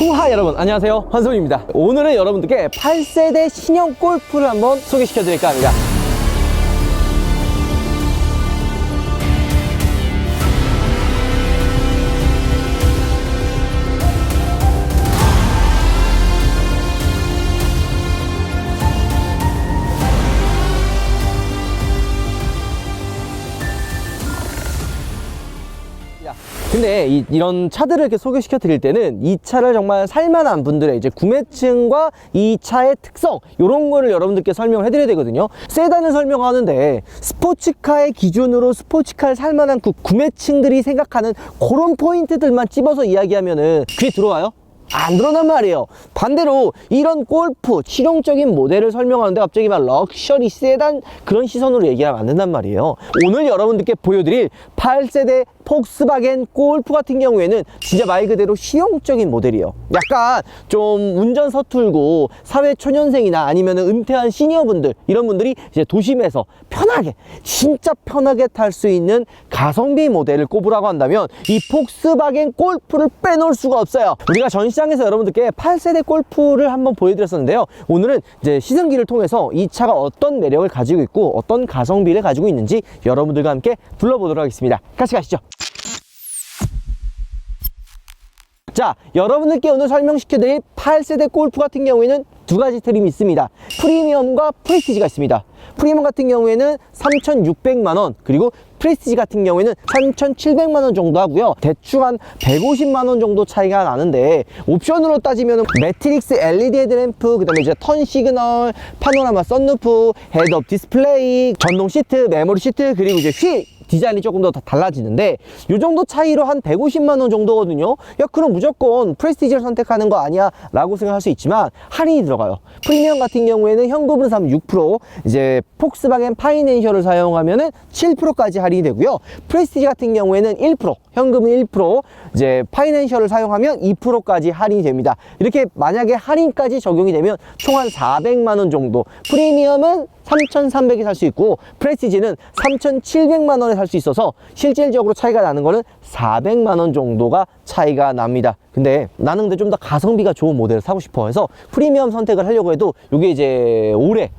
후하 여러분 안녕하세요, 환소입니다. 오늘은 여러분들께 8세대 신형 골프를 한번 소개시켜 드릴까 합니다. 근데 이런 차들을 이렇게 소개시켜 드릴 때는 이 차를 정말 살만한 분들의 이제 구매층과 이 차의 특성, 이런 거를 여러분들께 설명을 해드려야 되거든요. 세단을 설명하는데 스포츠카의 기준으로 스포츠카를 살만한 그 구매층들이 생각하는 그런 포인트들만 찝어서 이야기하면은 귀에 들어와요? 안 들어온단 말이에요. 반대로 이런 골프 실용적인 모델을 설명하는데 갑자기 막 럭셔리 세단 그런 시선으로 얘기하면 안 된단 말이에요. 오늘 여러분들께 보여드릴 8세대 폭스바겐 골프 같은 경우에는 진짜 말 그대로 실용적인 모델이에요. 약간 좀 운전 서툴고 사회 초년생이나 아니면 은퇴한 시니어분들, 이런 분들이 이제 도심에서 편하게, 진짜 편하게 탈 수 있는 가성비 모델을 꼽으라고 한다면 이 폭스바겐 골프를 빼놓을 수가 없어요. 우리가 전시장에서 여러분들께 8세대 골프를 한번 보여드렸었는데요. 오늘은 이제 시승기를 통해서 이 차가 어떤 매력을 가지고 있고 어떤 가성비를 가지고 있는지 여러분들과 함께 둘러보도록 하겠습니다. 같이 가시죠. 자, 여러분들께 오늘 설명시켜드릴 8세대 골프 같은 경우에는 두 가지 트림이 있습니다. 프리미엄과 프레스티지가 있습니다. 프리미엄 같은 경우에는 3,600만원, 그리고 프레스티지 같은 경우에는 3,700만원 정도 하고요. 대충 한 150만원 정도 차이가 나는데, 옵션으로 따지면 매트릭스 LED 헤드램프, 그 다음에 이제 턴 시그널, 파노라마 썬루프, 헤드업 디스플레이, 전동 시트, 메모리 시트, 그리고 이제 휠 디자인이 조금 더 달라지는데, 이 정도 차이로 한 150만원 정도거든요. 야, 그럼 무조건 프레스티지를 선택하는 거 아니야? 라고 생각할 수 있지만 할인이 들어가요. 프리미엄 같은 경우에는 현금으로 사면 6%, 이제 폭스바겐 파이낸셜을 사용하면은 7%까지 할인이 되고요. 프레스티지 같은 경우에는 1%, 현금은 1%, 이제 파이낸셜을 사용하면 2%까지 할인이 됩니다. 이렇게 만약에 할인까지 적용이 되면 총 한 400만원 정도. 프리미엄은 3,300에 살 수 있고 프레스티지는 3,700만원에 살 수 있어서 실질적으로 차이가 나는 거는 400만원 정도가 차이가 납니다. 근데 나는 근데 좀 더 가성비가 좋은 모델을 사고 싶어 해서 프리미엄 선택을 하려고 해도 이게 이제 올해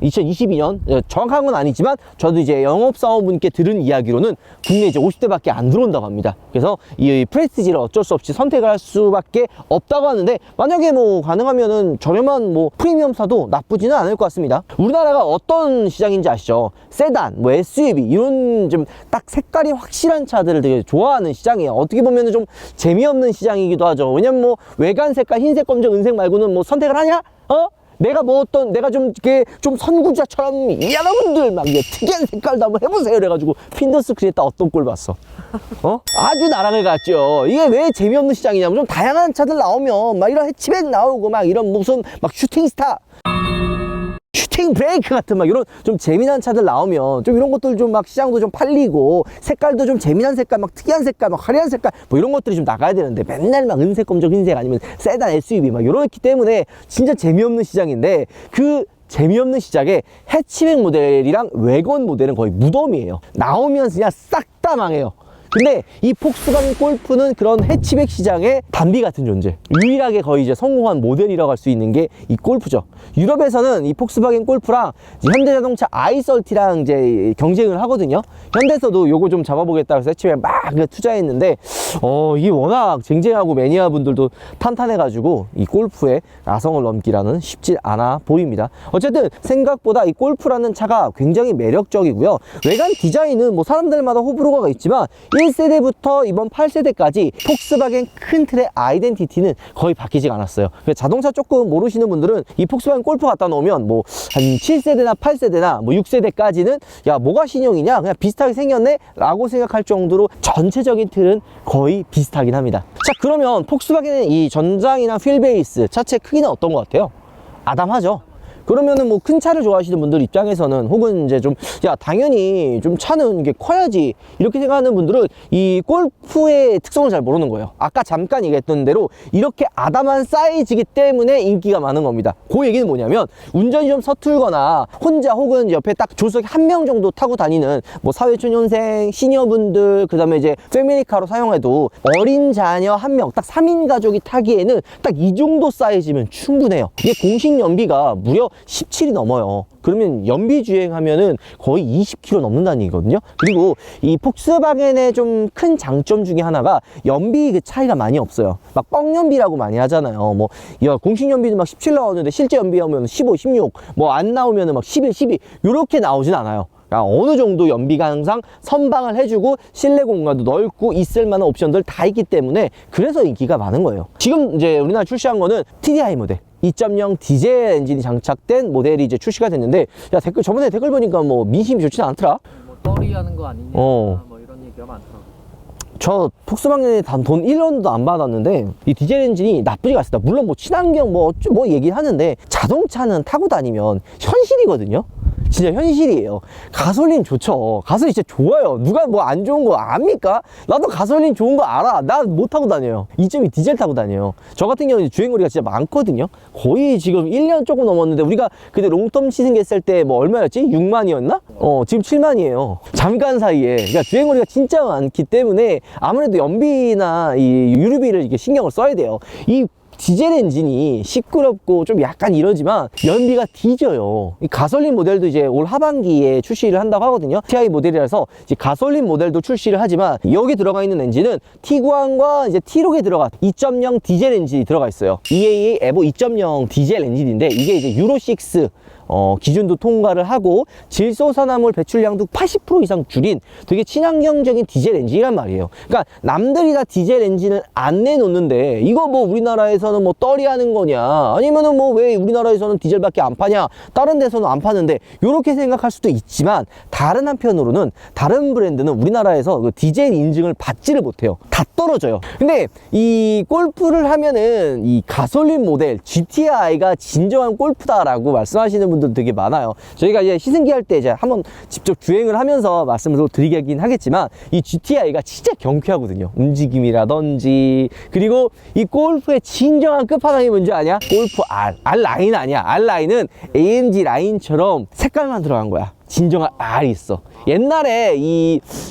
2022년 정확한 건 아니지만 저도 이제 영업사원분께 들은 이야기로는 국내 이제 50대밖에 안 들어온다고 합니다. 그래서 이 프레스티지를 어쩔 수 없이 선택을 할 수밖에 없다고 하는데, 만약에 뭐 가능하면은 저렴한 뭐 프리미엄 사도 나쁘지는 않을 것 같습니다. 우리나라가 어떤 시장인지 아시죠? 세단, 뭐 SUV 이런 좀 딱 색깔이 확실한 차들을 되게 좋아하는 시장이에요. 어떻게 보면은 좀 재미없는 시장이기도 하죠. 왜냐면 뭐 외관 색깔 흰색, 검정, 은색 말고는 뭐 선택을 하냐? 내가 뭐 내가 좀 이렇게 좀 선구자처럼 여러분들 막 이게 특이한 색깔도 한번 해보세요. 그래가지고 핀더스 크리에타 어떤 꼴 봤어? 아주 나락을 갔죠. 이게 왜 재미없는 시장이냐면 좀 다양한 차들 나오면 막 이런 해치백 나오고 막 이런 무슨 막 슈팅스타, 슈팅 브레이크 같은 막 이런 좀 재미난 차들 나오면 좀 이런 것들 좀 막 시장도 좀 팔리고 색깔도 좀 재미난 색깔, 막 특이한 색깔, 막 화려한 색깔 뭐 이런 것들이 좀 나가야 되는데 맨날 막 은색, 검정, 흰색 아니면 세단, SUV 막 이렇기 때문에 진짜 재미없는 시장인데, 그 재미없는 시장에 해치백 모델이랑 외건 모델은 거의 무덤이에요. 나오면 그냥 싹 다 망해요. 근데 이 폭스바겐 골프는 그런 해치백 시장의 단비 같은 존재, 유일하게 거의 이제 성공한 모델이라고 할 수 있는 게 이 골프죠. 유럽에서는 이 폭스바겐 골프랑 현대자동차 i30랑 이제 경쟁을 하거든요. 현대에서도 요거 좀 잡아보겠다고 해서 해치백 막 투자했는데 이게 워낙 쟁쟁하고 매니아 분들도 탄탄해가지고 이 골프의 아성을 넘기라는 쉽지 않아 보입니다. 어쨌든 생각보다 이 골프라는 차가 굉장히 매력적이고요. 외관 디자인은 뭐 사람들마다 호불호가 있지만 1세대부터 이번 8세대까지 폭스바겐 큰 틀의 아이덴티티는 거의 바뀌지 않았어요. 자동차 조금 모르시는 분들은 이 폭스바겐 골프 갖다 놓으면 뭐 한 7세대나 8세대나 뭐 6세대까지는 야, 뭐가 신형이냐, 그냥 비슷하게 생겼네 라고 생각할 정도로 전체적인 틀은 거의 비슷하긴 합니다. 자, 그러면 폭스바겐의 이 전장이나 휠베이스 차체 크기는 어떤 것 같아요? 아담하죠? 그러면은 뭐 큰 차를 좋아하시는 분들 입장에서는, 혹은 이제 좀, 야, 당연히 좀 차는 이게 커야지, 이렇게 생각하는 분들은 이 골프의 특성을 잘 모르는 거예요. 아까 잠깐 얘기했던 대로 이렇게 아담한 사이즈이기 때문에 인기가 많은 겁니다. 그 얘기는 뭐냐면, 운전이 좀 서툴거나 혼자 혹은 옆에 딱 조수석에 한 명 정도 타고 다니는 뭐 사회초년생, 시니어분들, 그 다음에 이제 패밀리카로 사용해도 어린 자녀 한 명, 딱 3인 가족이 타기에는 딱 이 정도 사이즈면 충분해요. 이게 공식 연비가 무려 17이 넘어요. 그러면 연비 주행하면은 거의 20km 넘는다는 얘기거든요. 그리고 이 폭스바겐의 좀 큰 장점 중에 하나가 연비 그 차이가 많이 없어요. 막 뻥연비라고 많이 하잖아요. 뭐, 야, 공식 연비는 막 17 나오는데 실제 연비하면 15, 16, 뭐 안 나오면은 막 11, 12, 요렇게 나오진 않아요. 어느 정도 연비가 항상 선방을 해주고 실내 공간도 넓고 있을 만한 옵션들 다 있기 때문에 그래서 인기가 많은 거예요. 지금 이제 우리나라 출시한 거는 TDI 모델 2.0 디젤 엔진이 장착된 모델이 이제 출시가 됐는데, 야, 댓글, 저번에 댓글 보니까 뭐 민심이 좋지는 않더라. 뭐 떨이하는 거 아니냐, 뭐 이런 얘기가 많더라고. 저 폭스바겐에 돈 1원도 안 받았는데 이 디젤 엔진이 나쁘지가 않습니다. 물론 뭐 친환경 뭐 얘기하는데, 자동차는 타고 다니면 현실이거든요. 진짜 현실이에요. 가솔린 좋죠. 가솔린 진짜 좋아요. 누가 뭐 안 좋은 거 압니까? 나도 가솔린 좋은 거 알아. 나 못 타고 다녀요. 2.2 디젤 타고 다녀요. 저 같은 경우는 주행거리가 진짜 많거든요. 거의 지금 1년 조금 넘었는데, 우리가 그때 롱텀 시승했을 때 뭐 얼마였지? 6만이었나? 지금 7만이에요. 잠깐 사이에. 그러니까 주행거리가 진짜 많기 때문에 아무래도 연비나 이 유류비를 이렇게 신경을 써야 돼요. 이 디젤 엔진이 시끄럽고 좀 약간 이러지만 연비가 뒤져요. 이 가솔린 모델도 이제 올 하반기에 출시를 한다고 하거든요. TI 모델이라서 이제 가솔린 모델도 출시를 하지만, 여기 들어가 있는 엔진은 티구안과 이제 T-Roc에 들어간 2.0 디젤 엔진이 들어가 있어요. EAA 에보 2.0 디젤 엔진인데, 이게 이제 유로6 기준도 통과를 하고 질소산화물 배출량도 80% 이상 줄인 되게 친환경적인 디젤 엔진이란 말이에요. 그러니까 남들이 다 디젤 엔진을 안 내놓는데, 이거 뭐 우리나라에서는 뭐 떨이하는 거냐, 아니면은 뭐 왜 우리나라에서는 디젤밖에 안 파냐, 다른 데서는 안 파는데, 이렇게 생각할 수도 있지만, 다른 한편으로는 다른 브랜드는 우리나라에서 그 디젤 인증을 받지를 못해요. 다 떨어져요. 근데 이 골프를 하면은 이 가솔린 모델 GTI가 진정한 골프다라고 말씀하시는 분들 되게 많아요. 저희가 이제 시승기 할 때 이제 한번 직접 주행을 하면서 말씀을 드리긴 하겠지만, 이 GTI가 진짜 경쾌하거든요. 움직임이라든지. 그리고 이 골프의 진정한 끝판왕이 뭔지 아냐? 골프 R. R 라인 아니야. R 라인은 AMG 라인처럼 색깔만 들어간 거야. 진정한 R이 있어. 옛날에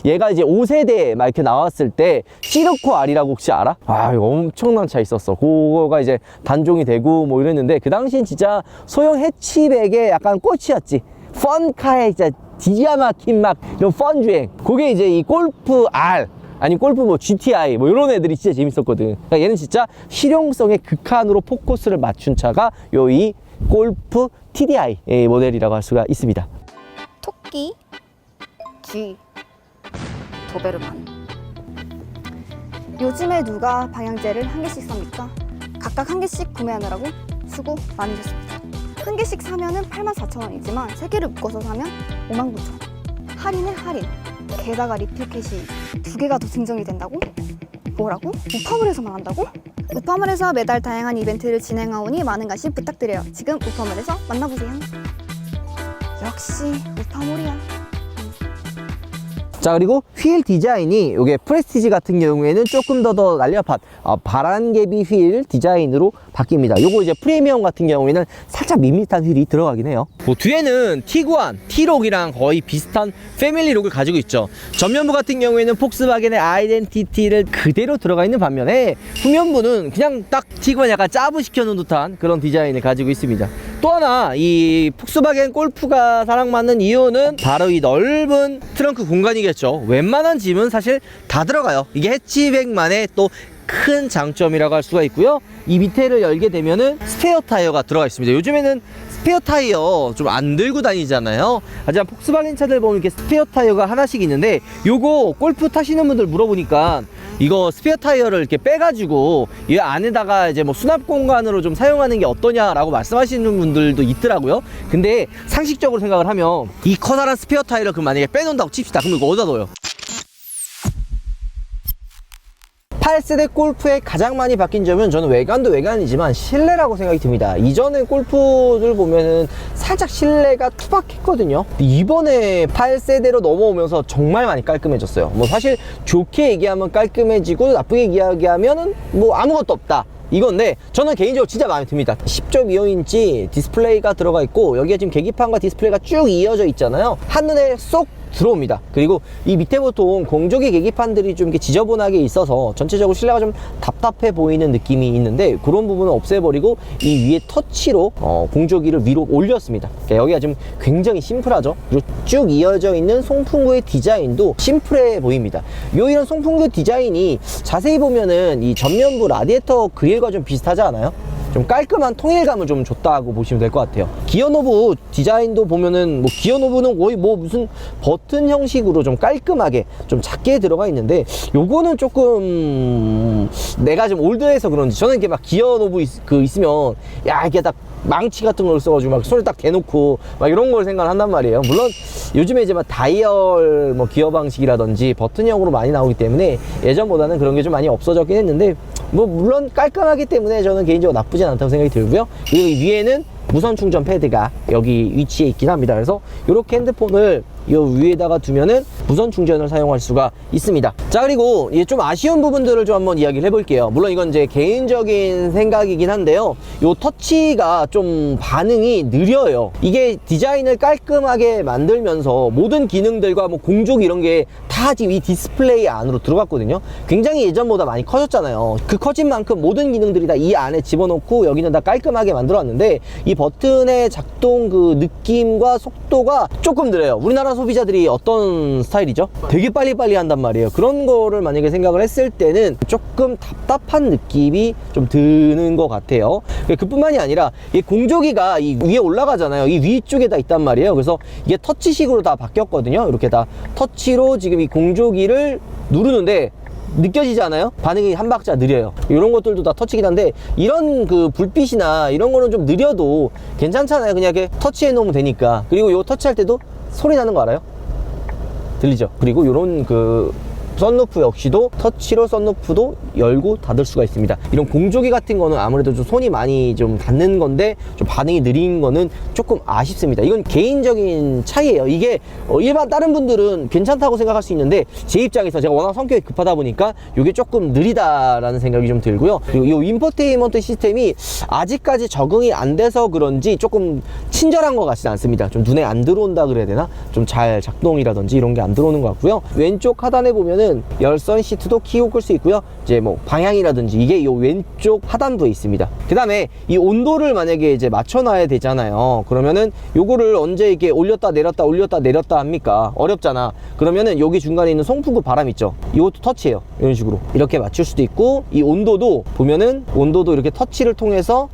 얘가 이제 5세대 막 이렇게 나왔을 때 시르코 R이라고 혹시 알아? 아, 이거 엄청난 차 있었어. 그거가 이제 단종이 되고 뭐 이랬는데, 그 당시엔 진짜 소형 해치백의 약간 꽃이었지. 펀카의 진짜 기가 막힌 막 이런 펀 주행. 그게 이제 이 골프 R, 아니 골프 뭐 GTI 뭐 이런 애들이 진짜 재밌었거든. 그러니까 얘는 진짜 실용성의 극한으로 포커스를 맞춘 차가 이 골프 TDI 모델이라고 할 수가 있습니다. 토끼, 쥐, 도베르만. 요즘에 누가 방향제를 한 개씩 삽니까? 각각 한 개씩 구매하느라고 수고 많으셨습니다. 한 개씩 사면은 84,000원이지만 세 개를 묶어서 사면 59,000원. 할인에 할인. 게다가 리필 캣이 두 개가 더 증정이 된다고? 뭐라고? 우파물에서만 한다고? 우파물에서 매달 다양한 이벤트를 진행하오니 많은 관심 부탁드려요. 지금 우파물에서 만나보세요. 역시 우파물이야. 자, 그리고 휠 디자인이 이게 프레스티지 같은 경우에는 조금 더 날렵한 바람개비 휠 디자인으로 바뀝니다. 요거 이제 프리미엄 같은 경우에는 살짝 밋밋한 휠이 들어가긴 해요. 뭐 뒤에는 티구안, T-Roc이랑 거의 비슷한 패밀리룩을 가지고 있죠. 전면부 같은 경우에는 폭스바겐의 아이덴티티를 그대로 들어가 있는 반면에, 후면부는 그냥 딱 티구안 약간 짜부시켜 놓은 듯한 그런 디자인을 가지고 있습니다. 또 하나 이 폭스바겐 골프가 사랑받는 이유는 바로 이 넓은 트렁크 공간이겠죠. 웬만한 짐은 사실 다 들어가요. 이게 해치백만의 또 큰 장점이라고 할 수가 있고요. 이 밑에를 열게 되면은 스페어 타이어가 들어가 있습니다. 요즘에는 스페어 타이어 좀 안 들고 다니잖아요. 하지만 폭스바겐 차들 보면 이렇게 스페어 타이어가 하나씩 있는데, 요거 골프 타시는 분들 물어보니까 이거 스페어 타이어를 이렇게 빼가지고 이 안에다가 이제 뭐 수납 공간으로 좀 사용하는 게 어떠냐라고 말씀하시는 분들도 있더라고요. 근데 상식적으로 생각을 하면 이 커다란 스페어 타이어를 그럼 만약에 빼놓는다고 칩시다. 그럼 이거 어디다 넣어요? 8세대 골프에 가장 많이 바뀐 점은 저는 외관도 외관이지만 실내라고 생각이 듭니다. 이전에 골프들 보면은 살짝 실내가 투박했거든요. 이번에 8세대로 넘어오면서 정말 많이 깔끔해졌어요. 뭐 사실 좋게 얘기하면 깔끔해지고 나쁘게 얘기하면은 뭐 아무것도 없다, 이건데 저는 개인적으로 진짜 마음에 듭니다. 10.25인치 디스플레이가 들어가 있고 여기에 지금 계기판과 디스플레이가 쭉 이어져 있잖아요. 한눈에 쏙 들어옵니다. 그리고 이 밑에 보통 공조기 계기판들이 좀 이렇게 지저분하게 있어서 전체적으로 실내가 좀 답답해 보이는 느낌이 있는데 그런 부분은 없애버리고 이 위에 터치로 공조기를 위로 올렸습니다. 그러니까 여기가 지금 굉장히 심플하죠. 그리고 쭉 이어져 있는 송풍구의 디자인도 심플해 보입니다. 이런 송풍구 디자인이 자세히 보면은 이 전면부 라디에이터 그릴과 좀 비슷하지 않아요? 좀 깔끔한 통일감을 좀 줬다고 보시면 될 것 같아요. 기어 노브 디자인도 보면은 뭐 기어 노브는 거의 뭐 무슨 버튼 형식으로 좀 깔끔하게 좀 작게 들어가 있는데 요거는 조금 내가 좀 올드해서 그런지 저는 이렇게 막 기어 노브 있으면 야 이게 딱 망치 같은 걸 써가지고 막 손에 딱 대놓고 막 이런 걸 생각을 한단 말이에요. 물론 요즘에 이제 막 다이얼 뭐 기어 방식이라든지 버튼형으로 많이 나오기 때문에 예전보다는 그런 게 좀 많이 없어졌긴 했는데 뭐 물론 깔끔하기 때문에 저는 개인적으로 나쁘진 않다고 생각이 들고요. 그리고 이 위에는 무선 충전 패드가 여기 위치에 있긴 합니다. 그래서 이렇게 핸드폰을 이 위에다가 두면은 무선 충전을 사용할 수가 있습니다. 자, 그리고 이제 좀 아쉬운 부분들을 좀 한번 이야기를 해볼게요. 물론 이건 제 개인적인 생각이긴 한데요. 요 터치가 좀 반응이 느려요. 이게 디자인을 깔끔하게 만들면서 모든 기능들과 뭐 공조기 이런 게 다 지금 이 디스플레이 안으로 들어갔거든요. 굉장히 예전보다 많이 커졌잖아요. 그 커진 만큼 모든 기능들이 다 이 안에 집어넣고 여기는 다 깔끔하게 만들어놨는데 이 버튼의 작동 그 느낌과 속도가 조금 느려요. 우리나라 소비자들이 어떤 스타일이죠? 되게 빨리빨리 한단 말이에요. 그런 거를 만약에 생각을 했을 때는 조금 답답한 느낌이 좀 드는 것 같아요. 그뿐만이 아니라 이 공조기가 이 위에 올라가잖아요. 이 위쪽에다 있단 말이에요. 그래서 이게 터치식으로 다 바뀌었거든요. 이렇게 다 터치로 지금 이 공조기를 누르는데 느껴지지 않아요? 반응이 한 박자 느려요. 이런 것들도 다 터치긴 한데 이런 그 불빛이나 이런 거는 좀 느려도 괜찮잖아요. 그냥 이렇게 터치해 놓으면 되니까. 그리고 요 터치할 때도 소리 나는 거 알아요? 들리죠? 그리고 요런 그 썬루프 역시도 터치로 썬루프도 열고 닫을 수가 있습니다. 이런 공조기 같은 거는 아무래도 좀 손이 많이 좀 닿는 건데 좀 반응이 느린 거는 조금 아쉽습니다. 이건 개인적인 차이예요. 이게 일반 다른 분들은 괜찮다고 생각할 수 있는데 제 입장에서 제가 워낙 성격이 급하다 보니까 이게 조금 느리다라는 생각이 좀 들고요. 그리고 이 인포테인먼트 시스템이 아직까지 적응이 안 돼서 그런지 조금 친절한 것 같지는 않습니다. 좀 눈에 안 들어온다 그래야 되나? 좀 잘 작동이라든지 이런 게 안 들어오는 것 같고요. 왼쪽 하단에 보면은 열선 시트도 키고 끌 수 있고요. 이제 뭐 방향이라든지 이게 요 왼쪽 하단부에 있습니다. 그 다음에 이 온도를 만약에 이제 맞춰놔야 되잖아요. 그러면은 요거를 언제 이렇게 올렸다 내렸다 합니까? 어렵잖아. 그러면은 여기 중간에 있는 송풍구 바람 있죠? 이것도 터치해요. 이런 식으로 이렇게 맞출 수도 있고 이 온도도 보면은 온도도 이렇게 터치를 통해서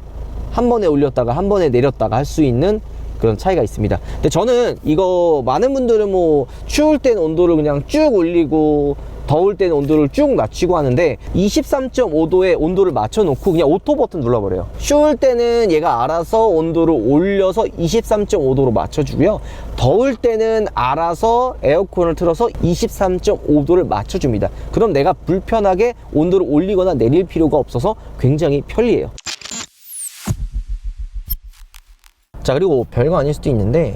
한 번에 올렸다가 한 번에 내렸다가 할 수 있는 그런 차이가 있습니다. 근데 저는 이거 많은 분들은 뭐 추울 땐 온도를 그냥 쭉 올리고 더울 때는 온도를 쭉 낮추고 하는데 23.5도에 온도를 맞춰 놓고 그냥 오토 버튼 눌러버려요. 추울 때는 얘가 알아서 온도를 올려서 23.5도로 맞춰주고요. 더울 때는 알아서 에어컨을 틀어서 23.5도를 맞춰줍니다. 그럼 내가 불편하게 온도를 올리거나 내릴 필요가 없어서 굉장히 편리해요. 자, 그리고 별거 아닐 수도 있는데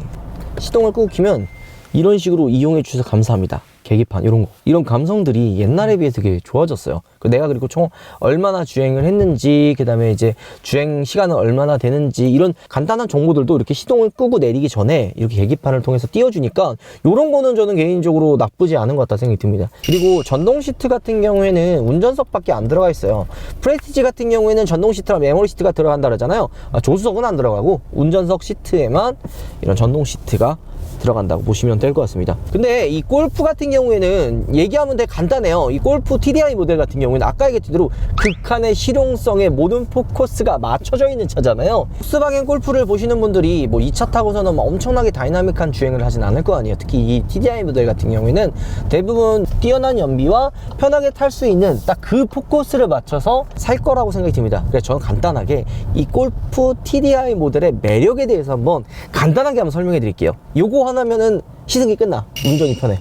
시동을 끄고 키면 이런 식으로 이용해 주셔서 감사합니다. 계기판 이런 거, 이런 감성들이 옛날에 비해 되게 좋아졌어요. 내가 그리고 총 얼마나 주행을 했는지, 그 다음에 이제 주행 시간은 얼마나 되는지 이런 간단한 정보들도 이렇게 시동을 끄고 내리기 전에 이렇게 계기판을 통해서 띄워주니까 이런 거는 저는 개인적으로 나쁘지 않은 것 같다 생각이 듭니다. 그리고 전동 시트 같은 경우에는 운전석밖에 안 들어가 있어요. 프레스티지 같은 경우에는 전동 시트랑 메모리 시트가 들어간다 그러잖아요. 조수석은 안 들어가고 운전석 시트에만 이런 전동 시트가 들어간다고 보시면 될 것 같습니다. 근데 이 골프 같은 경우에는 얘기하면 되게 간단해요. 이 골프 TDI 모델 같은 경우에는 아까 얘기했던 대로 극한의 실용성에 모든 포커스가 맞춰져 있는 차잖아요. 폭스바겐 골프를 보시는 분들이 뭐 이 차 타고서는 막 엄청나게 다이나믹한 주행을 하진 않을 거 아니에요. 특히 이 TDI 모델 같은 경우에는 대부분 뛰어난 연비와 편하게 탈 수 있는 딱 그 포커스를 맞춰서 살 거라고 생각이 듭니다. 그래서 저는 간단하게 이 골프 TDI 모델의 매력에 대해서 한번 간단하게 한번 설명해 드릴게요. 요거 하나면은 시승이 끝나. 운전이 편해.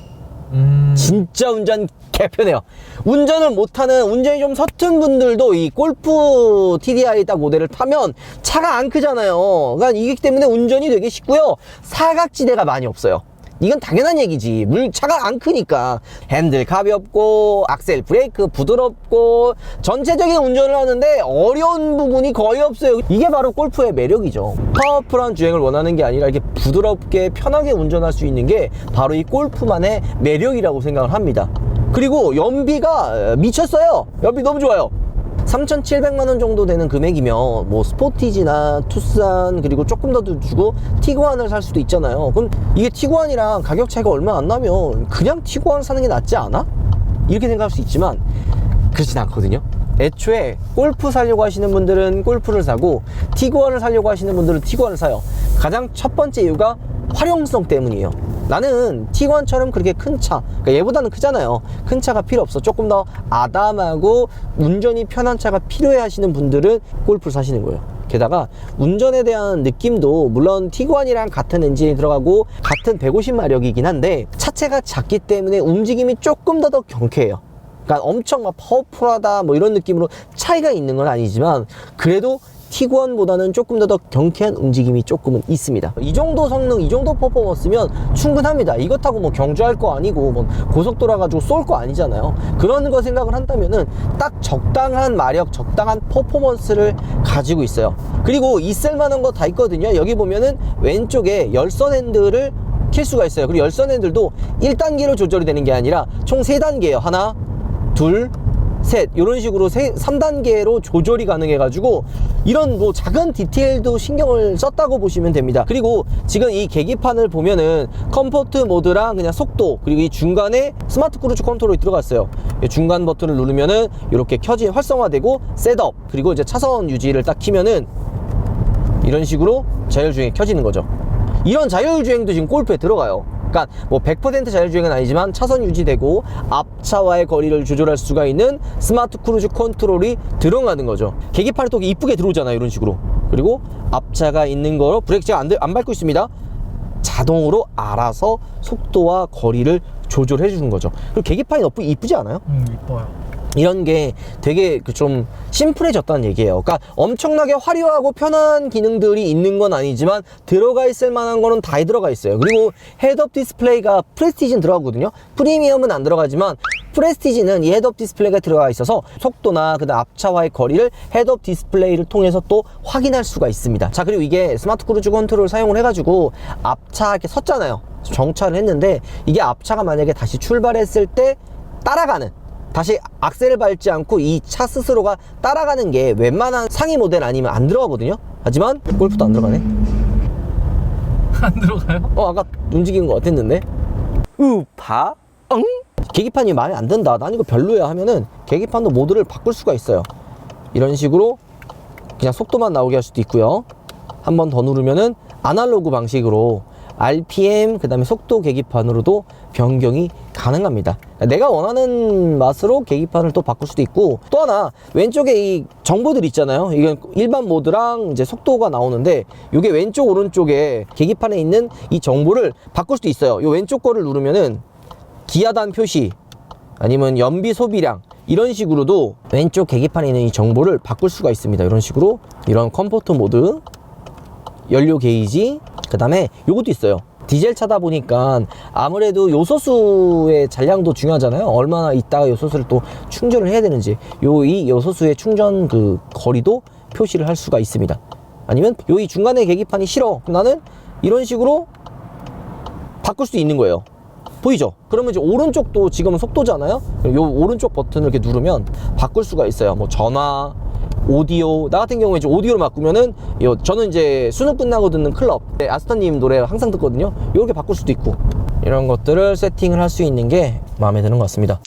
진짜 운전 개편해요. 운전을 못하는, 운전이 좀 서툰 분들도 이 골프 TDI 딱 모델을 타면 차가 안 크잖아요. 그러니까 이기 때문에 운전이 되게 쉽고요. 사각지대가 많이 없어요. 이건 당연한 얘기지. 차가 안 크니까. 핸들 가볍고, 악셀 브레이크 부드럽고, 전체적인 운전을 하는데 어려운 부분이 거의 없어요. 이게 바로 골프의 매력이죠. 파워풀한 주행을 원하는 게 아니라 이렇게 부드럽게 편하게 운전할 수 있는 게 바로 이 골프만의 매력이라고 생각을 합니다. 그리고 연비가 미쳤어요. 연비 너무 좋아요. 3,700만 원 정도 되는 금액이면 뭐 스포티지나 투싼, 그리고 조금 더 주고 티구안을 살 수도 있잖아요. 그럼 이게 티구안이랑 가격 차이가 얼마 안 나면 그냥 티구안 사는 게 낫지 않아? 이렇게 생각할 수 있지만 그렇진 않거든요. 애초에 골프 사려고 하시는 분들은 골프를 사고, 티구안을 사려고 하시는 분들은 티구안을 사요. 가장 첫 번째 이유가 활용성 때문이에요. 나는 티구안처럼 그렇게 큰 차, 그러니까 얘보다는 크잖아요. 큰 차가 필요 없어. 조금 더 아담하고 운전이 편한 차가 필요해 하시는 분들은 골프를 사시는 거예요. 게다가 운전에 대한 느낌도 물론 티구안이랑 같은 엔진이 들어가고 같은 150마력이긴 한데 차체가 작기 때문에 움직임이 조금 더 경쾌해요. 그러니까 엄청 막 파워풀하다 뭐 이런 느낌으로 차이가 있는 건 아니지만 그래도 티구안보다는 조금 더 경쾌한 움직임이 조금은 있습니다. 이 정도 성능, 이 정도 퍼포먼스면 충분합니다. 이거 타고 뭐 경주할 거 아니고 뭐 고속도로 가지고 쏠 거 아니잖아요. 그런 거 생각을 한다면은 딱 적당한 마력, 적당한 퍼포먼스를 가지고 있어요. 그리고 있을 만한 거 다 있거든요. 여기 보면은 왼쪽에 열선 핸들을 킬 수가 있어요. 그리고 열선 핸들도 1단계로 조절이 되는 게 아니라 총 3단계예요. 하나, 둘, 셋, 이런 식으로 3단계로 조절이 가능해가지고 이런 뭐 작은 디테일도 신경을 썼다고 보시면 됩니다. 그리고 지금 이 계기판을 보면은 컴포트 모드랑 그냥 속도, 그리고 이 중간에 스마트 크루즈 컨트롤이 들어갔어요. 중간 버튼을 누르면은 이렇게 활성화되고 셋업, 그리고 이제 차선 유지를 딱 키면은 이런 식으로 자율주행이 켜지는 거죠. 이런 자율주행도 지금 골프에 들어가요. 그러니까 뭐 100% 자율주행은 아니지만 차선 유지되고 앞차와의 거리를 조절할 수가 있는 스마트 크루즈 컨트롤이 들어가는 거죠. 계기판이 또 이쁘게 들어오잖아요. 이런 식으로. 그리고 앞차가 있는 거로 브레이크 제가 안 밟고 있습니다. 자동으로 알아서 속도와 거리를 조절해 주는 거죠. 그리고 계기판이 너무 이쁘지 않아요? 이뻐요. 이런 게 되게 좀 심플해졌다는 얘기예요. 그러니까 엄청나게 화려하고 편한 기능들이 있는 건 아니지만 들어가 있을 만한 거는 다 들어가 있어요. 그리고 헤드업 디스플레이가 프레스티지는 들어가거든요. 프리미엄은 안 들어가지만 프레스티지는 이 헤드업 디스플레이가 들어가 있어서 속도나 그다음 앞차와의 거리를 헤드업 디스플레이를 통해서 또 확인할 수가 있습니다. 자, 그리고 이게 스마트 크루즈 컨트롤을 사용을 해가지고 앞차 이렇게 섰잖아요. 정차를 했는데 이게 앞차가 만약에 다시 출발했을 때 따라가는, 다시 악셀을 밟지 않고 이 차 스스로가 따라가는 게 웬만한 상위 모델 아니면 안 들어가거든요. 하지만 골프도 안 들어가네. 안 들어가요? 아까 움직이는 거 어땠는데? 우파 응? 계기판이 마음에 안 든다, 난 이거 별로야 하면은 계기판도 모드를 바꿀 수가 있어요. 이런 식으로 그냥 속도만 나오게 할 수도 있고요. 한 번 더 누르면은 아날로그 방식으로 RPM 그 다음에 속도 계기판으로도 변경이 가능합니다. 내가 원하는 맛으로 계기판을 또 바꿀 수도 있고, 또 하나 왼쪽에 이 정보들 있잖아요. 이건 일반 모드랑 이제 속도가 나오는데 이게 왼쪽 오른쪽에 계기판에 있는 이 정보를 바꿀 수도 있어요. 이 왼쪽 거를 누르면은 기아단 표시 아니면 연비 소비량 이런 식으로도 왼쪽 계기판에 있는 이 정보를 바꿀 수가 있습니다. 이런 식으로 이런 컴포트 모드, 연료 게이지, 그 다음에 요것도 있어요. 디젤 차다 보니까 아무래도 요소수의 잔량도 중요하잖아요. 얼마나 있다가 요소수를 또 충전을 해야 되는지 이 요소수의 충전 그 거리도 표시를 할 수가 있습니다. 아니면 이 중간에 계기판이 싫어, 나는 이런 식으로 바꿀 수도 있는 거예요. 보이죠? 그러면 이제 오른쪽도 지금은 속도잖아요. 요 오른쪽 버튼을 이렇게 누르면 바꿀 수가 있어요. 뭐 전화, 오디오, 나 같은 경우에 이제 오디오로 바꾸면은 저는 이제 수능 끝나고 듣는 클럽, 아스터님 노래 항상 듣거든요. 이렇게 바꿀 수도 있고, 이런 것들을 세팅을 할 수 있는 게 마음에 드는 것 같습니다.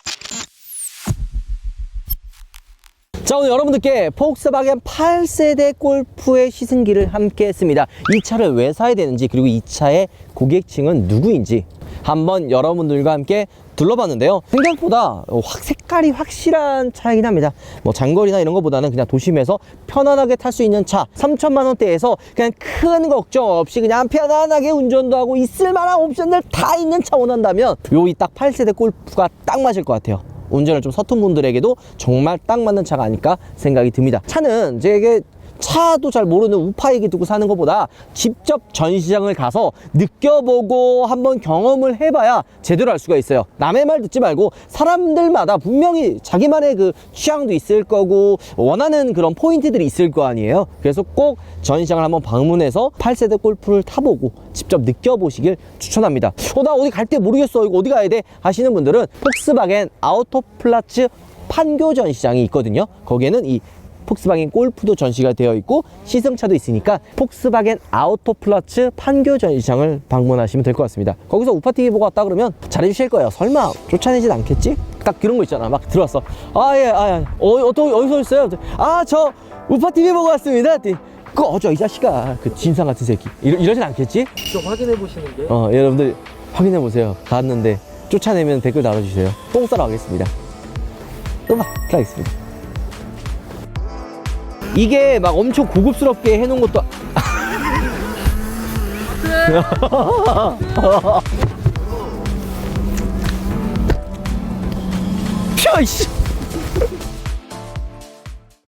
자, 오늘 여러분들께 폭스바겐 8세대 골프의 시승기를 함께 했습니다. 이 차를 왜 사야 되는지, 그리고 이 차의 고객층은 누구인지, 한번 여러분들과 함께 둘러봤는데요. 생각보다 색깔이 확실한 차이긴 합니다. 뭐 장거리나 이런 것보다는 그냥 도심에서 편안하게 탈 수 있는 차, 3천만 원대에서 그냥 큰 걱정 없이 그냥 편안하게 운전도 하고 있을 만한 옵션들 다 있는 차 원한다면 요이 딱 8세대 골프가 딱 맞을 것 같아요. 운전을 좀 서툰 분들에게도 정말 딱 맞는 차가 아닐까 생각이 듭니다. 차는 제게 차도 잘 모르는 우파 얘기 듣고 사는 것보다 직접 전시장을 가서 느껴보고 한번 경험을 해봐야 제대로 알 수가 있어요. 남의 말 듣지 말고 사람들마다 분명히 자기만의 그 취향도 있을 거고 원하는 그런 포인트들이 있을 거 아니에요. 그래서 꼭 전시장을 한번 방문해서 8세대 골프를 타보고 직접 느껴보시길 추천합니다. 나 어디 갈 때 모르겠어, 이거 어디 가야 돼 하시는 분들은 폭스바겐 아우토플라츠 판교 전시장이 있거든요. 거기에는 이 폭스바겐 골프도 전시가 되어 있고 시승차도 있으니까 폭스바겐 아우토플라츠 판교 전시장을 방문하시면 될 것 같습니다. 거기서 우파TV 보고 왔다 그러면 잘해주실 거예요. 설마 쫓아내진 않겠지? 딱 그런 거 있잖아. 막 들어왔어. 어디서 있어요? 저 우파TV 보고 왔습니다. 꺼져 이 자식아, 그 진상 같은 새끼. 이러진 않겠지? 직접 확인해 보시는 게. 여러분들 확인해 보세요. 갔는데 쫓아내면 댓글 달아주세요. 똥 싸러 가겠습니다. 음악 하겠습니다. 이게 막 엄청 고급스럽게 해놓은 것도 펴 이씨.